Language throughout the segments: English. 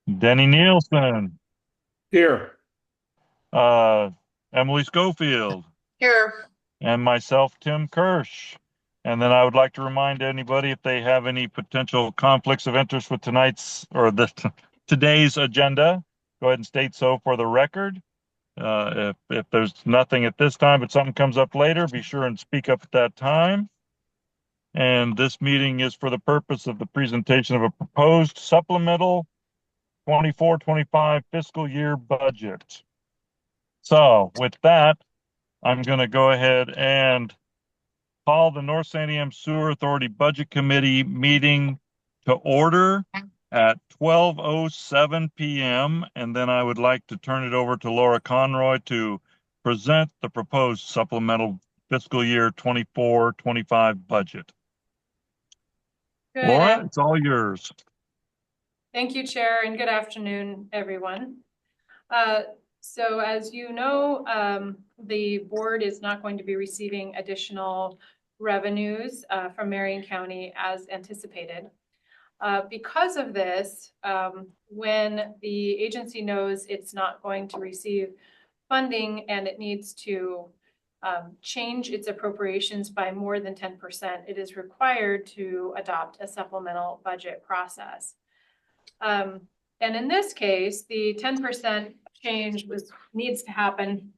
Denny Nielsen, Here. uh, Emily Schofield, Here. and myself, Tim Kirsch. And then I would like to remind anybody if they have any potential conflicts of interest with today's agenda, go ahead and state so for the record. If there's nothing at this time, but something comes up later, be sure and speak up at that time. And this meeting is for the purpose of the presentation of a proposed supplemental 24-25 fiscal year budget. So with that, I'm going to go ahead and call the North Santiam Sewer Authority Budget Committee meeting to order at 12:07 p.m. And then I would like to turn it over to Laura Conroy to present the proposed supplemental fiscal year 24-25 budget. Good. Laura, it's all yours. Thank you, Chair, and good afternoon, everyone. So as you know, the board is not going to be receiving additional revenues from Marion County as anticipated. Because of this, when the agency knows it's not going to receive funding and it needs to change its appropriations by more than 10%, it is required to adopt a supplemental budget process. And in this case, the 10% change needs to happen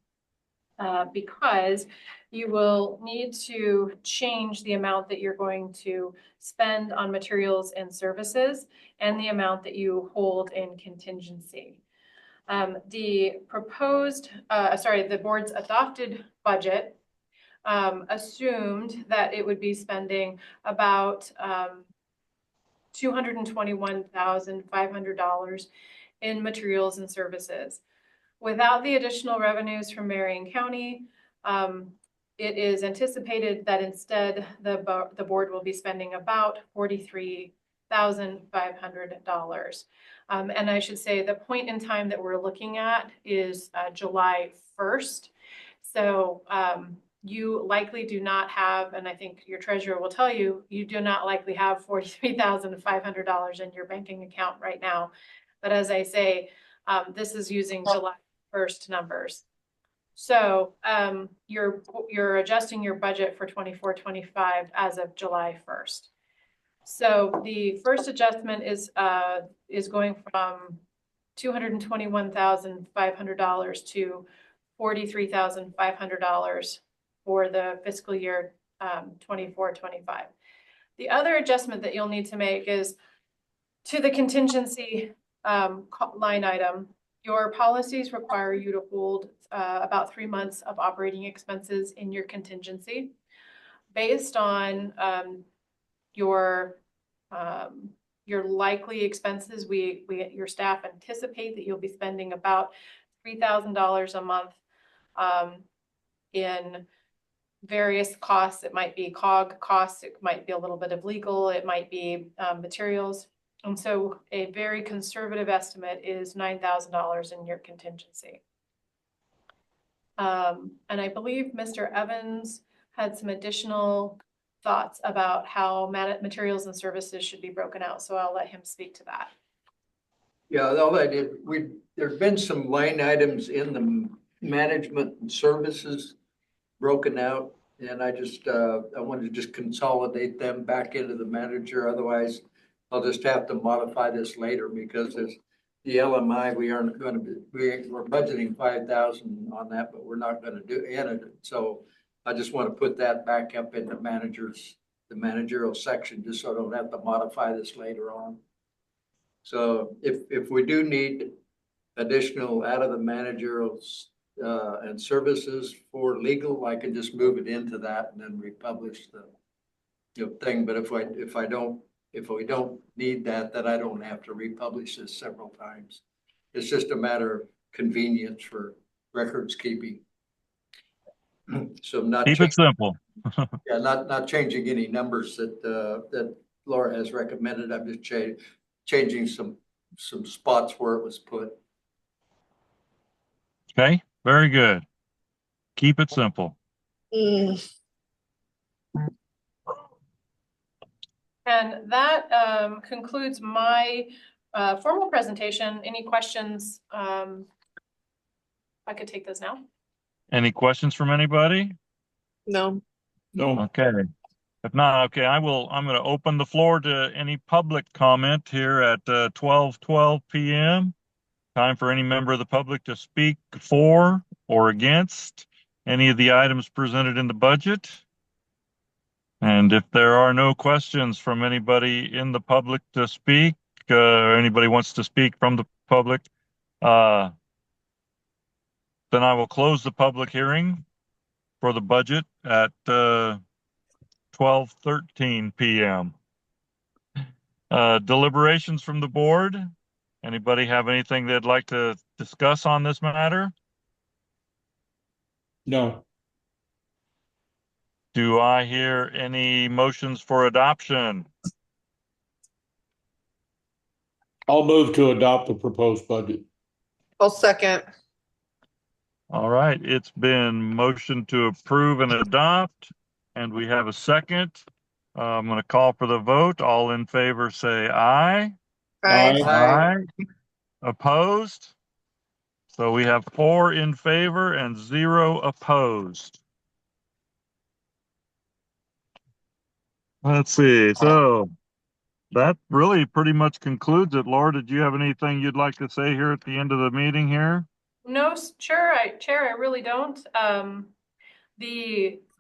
because you will need to change the amount that you're going to spend on materials and services and the amount that you hold in contingency. The board's adopted budget assumed that it would be spending about $221,500 in materials and services. Without the additional revenues from Marion County, it is anticipated that instead the board will be spending about $43,500. And I should say the point in time that we're looking at is July 1st. So you likely do not have, and I think your treasurer will tell you, you do not likely have $43,500 in your banking account right now. But as I say, this is using July 1st numbers. So you're adjusting your budget for 24-25 as of July 1st. So the first adjustment is going from $221,500 to $43,500 for the fiscal year 24-25. The other adjustment that you'll need to make is to the contingency line item. Your policies require you to hold about 3 months of operating expenses in your contingency. Based on your likely expenses, your staff anticipate that you'll be spending about $3,000 a month in various costs. It might be COG costs, it might be a little bit of legal, it might be materials. And so a very conservative estimate is $9,000 in your contingency. And I believe Mr. Evans had some additional thoughts about how materials and services should be broken out. So I'll let him speak to that. Yeah, all I did, there've been some line items in the management and services broken out. And I wanted to just consolidate them back into the manager. Otherwise, I'll just have to modify this later because there's the LMI, we're budgeting 5,000 on that, but we're not going to do it. So I just want to put that back up in the managerial section, just so I don't have to modify this later on. So if we do need additional out of the managerials and services for legal, I can just move it into that and then republish the thing. But if we don't need that, then I don't have to republish this several times. It's just a matter of convenience for records keeping. So I'm not Keep it simple. yeah, not changing any numbers that Laura has recommended. I'm just changing some spots where it was put. Okay, very good. Keep it simple. And that concludes my formal presentation. Any questions? I could take those now. Any questions from anybody? No. No. Okay. If not, okay, I'm going to open the floor to any public comment here at 12:12 p.m. Time for any member of the public to speak for or against any of the items presented in the budget. And if there are no questions from anybody in the public to speak, or anybody wants to speak from the public, then I will close the public hearing for the budget at 12:13 p.m. Deliberations from the board. Anybody have anything they'd like to discuss on this matter? No. Do I hear any motions for adoption? I'll move to adopt the proposed budget. I'll second. All right, it's been motioned to approve and adopt, and we have a second. I'm going to call for the vote. All in favor say aye. Aye. Aye. Opposed? So we have 4 in favor and 0 opposed. Let's see. So that really pretty much concludes it. Laura, did you have anything you'd like to say here at the end of the meeting here? No, Chair, I really don't.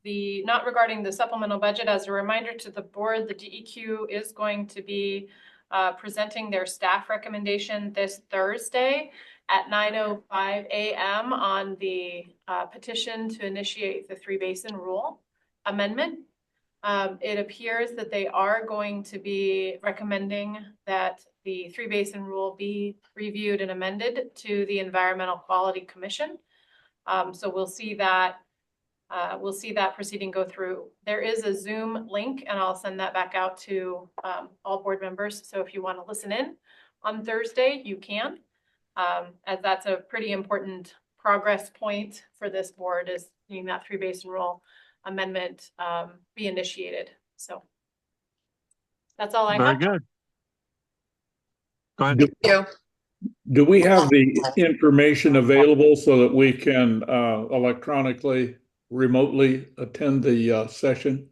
The not regarding the supplemental budget, as a reminder to the board, the DEQ is going to be presenting their staff recommendation this Thursday at 9:05 a.m. on the petition to initiate the 3-basin rule amendment. It appears that they are going to be recommending that the 3-basin rule be reviewed and amended to the Environmental Quality Commission. So we'll see that proceeding go through. There is a Zoom link, and I'll send that back out to all board members. So if you want to listen in on Thursday, you can, as that's a pretty important progress point for this board, is seeing that 3-basin rule amendment be initiated. So that's all I have. Very good. Go ahead. Do, Yeah. do we have the information available so that we can electronically, remotely attend the session?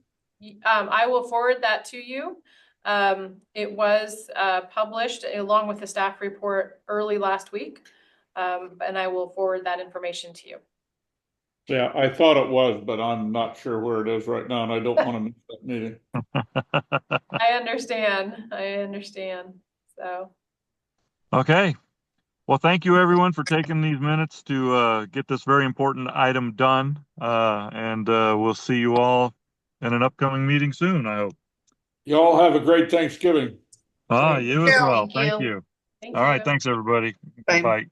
I will forward that to you. It was published along with the staff report early last week, and I will forward that information to you. Yeah, I thought it was, but I'm not sure where it is right now, and I don't want to miss that meeting. I understand. So. Okay. Well, thank you everyone for taking these minutes to get this very important item done. And we'll see you all in an upcoming meeting soon, I hope. Y'all have a great Thanksgiving. You as well. Thank Thank you. you. Thank All right. you. Thanks, everybody. Bye. Bye.